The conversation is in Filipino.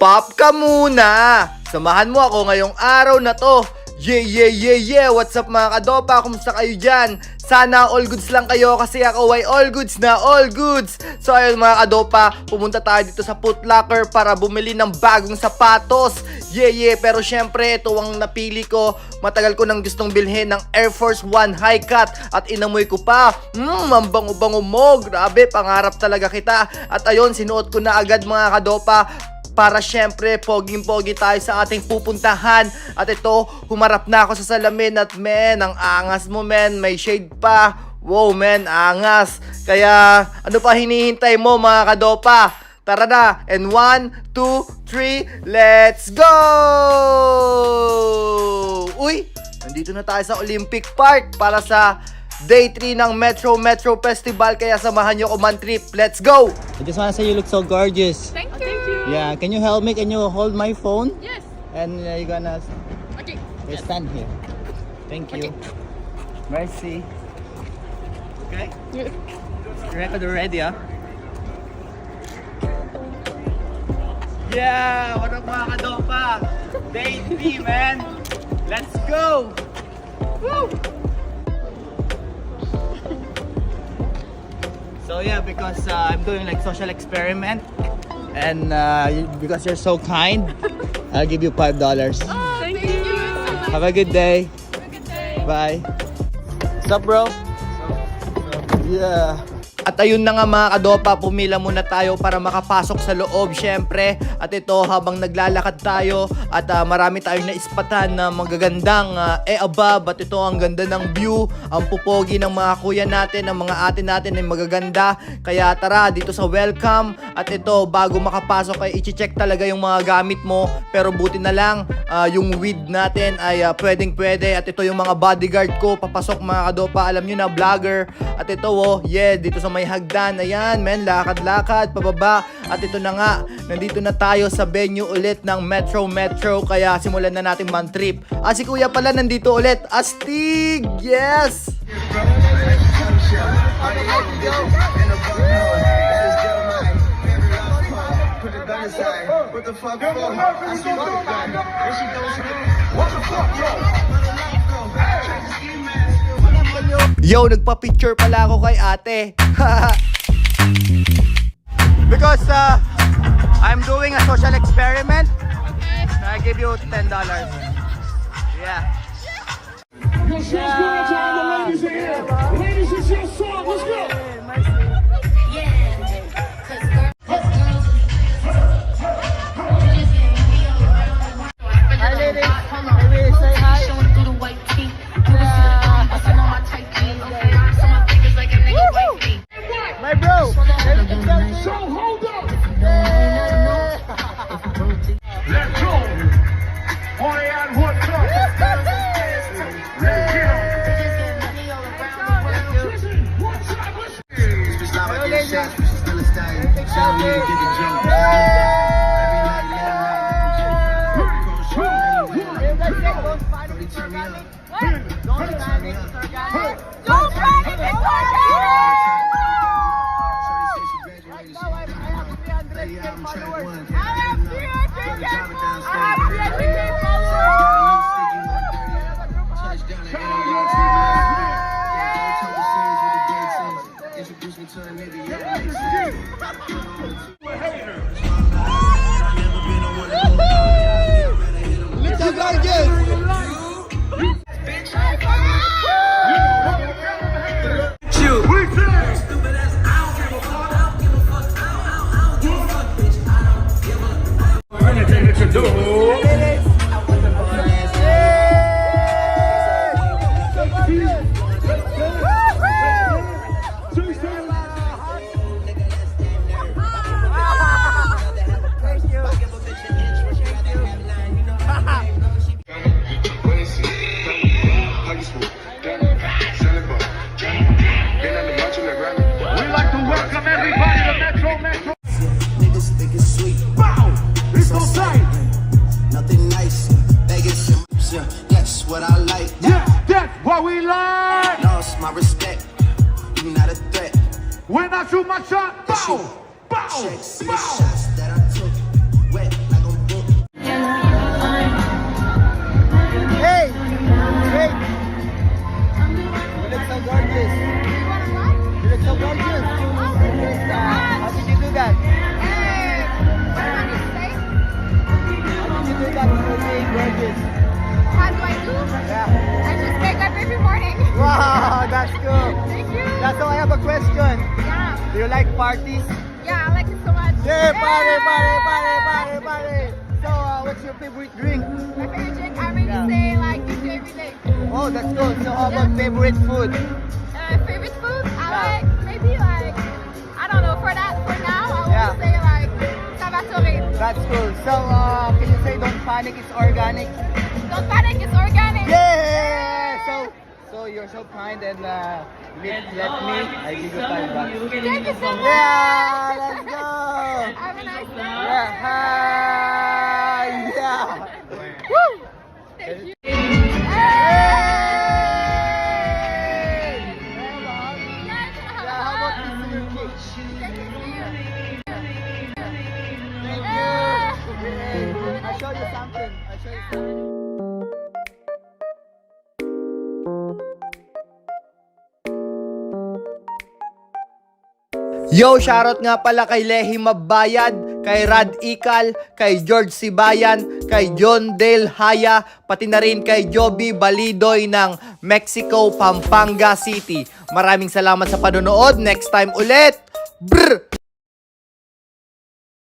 Pop ka muna! Samahan mo ako ngayong araw na to. Yeah! What's up mga kadopa? Kumusta kayo dyan? Sana all goods lang kayo kasi ako ay all goods na all goods. So ayun mga kadopa, pumunta tayo dito sa Foot Locker para bumili ng bagong sapatos. Yeah! Pero syempre, ito ang napili ko. Matagal ko nang gustong bilhin ng Air Force One High Cut at inamoy ko pa. Ang bango-bango mo. Grabe, pangarap talaga kita. At ayun, sinuot ko na agad mga kadopa. Para syempre, poging-pogi tayo sa ating pupuntahan. At ito, humarap na ako sa salamin at men, ang angas mo men, may shade pa. Wow men, angas. Kaya, ano pa hinihintay mo mga kadopa? Tara na, and 1, 2, 3, let's go! Uy, nandito na tayo sa Olympic Park para sa Day 3 ng Metro Festival. Kaya samahan nyo ko man trip. Let's go! I just wanna say you look so gorgeous. Thank you. Yeah, can you help me? Can you hold my phone? Yes. And you're gonna Okay. stand here. Thank you. Mercy. Okay? Record already, ah? Yeah! What up mga kadopa? Day 3 man! Let's go! Woo! So yeah, because I'm doing like social experiment, and because you're so kind, I'll give you $5. Thank you. Have a good day. Have a good day. Bye. What's up, bro? Yeah. At ayun na nga mga kadopa, pumila muna tayo para makapasok sa loob syempre. At ito habang naglalakad tayo at marami tayong naispatan na magagandang above. At ito ang ganda ng view, ang pupogi ng mga kuya natin, ang mga ate natin ay magaganda. Kaya tara dito sa welcome. At ito bago makapasok ay i-check talaga yung mga gamit mo. Pero buti na lang yung weed natin ay pwedeng pwede. At ito yung mga bodyguard ko, papasok mga kadopa, alam nyo na vlogger. At ito yeah, dito sa may hagdan, ayan men, lakad-lakad pababa. At ito na nga, nandito na tayo sa venue ulit ng Metro. Kaya simulan na natin man trip. Si kuya pala nandito ulit, Astig! Yes! Yo, nagpa-picture pala ako kay ate. Because I'm doing a social experiment. I give you $10. Yeah. Your show's going to all the ladies in here. Ladies, it's your song. Let's go. Hi, ladies. Maybe say hi. My bro. So hold up. Let's go. Party at what time? Let's get 'em. Listen, one time, let's When I shoot my shot, bow, bow, bow. Shots that I took, wet like I'm this? How do I do? Yeah. I just wake up every morning. Wow, that's cool. Thank you. Yeah, so I have a question. Yeah. Do you like parties? Yeah, I like it so much. Yeah, party. So, what's your favorite drink? My favorite drink, I really Yeah. say like usually every day. Oh, that's cool. So, how about favorite food? Favorite food, I Yeah. like maybe like I don't know. For now, I Yeah. would say like Salvatore. That's cool. So, can you say don't panic, it's organic? Don't panic, it's organic. Yeah! So you're so kind and let me, I give you $5. Thank you so much. Yeah, let's go! Have a nice day. Yeah, hi! Yeah! Thank you. Hey! Yeah, how about this to your kids? Thank you! I'll show you something. Yo, shoutout nga pala kay Lehi Mabayad, kay Rad Ikal, kay George Sibayan, kay John Del Haya, pati na rin kay Joby Balidoy ng Mexico, Pampanga City. Maraming salamat sa panonood. Next time ulit. Brr!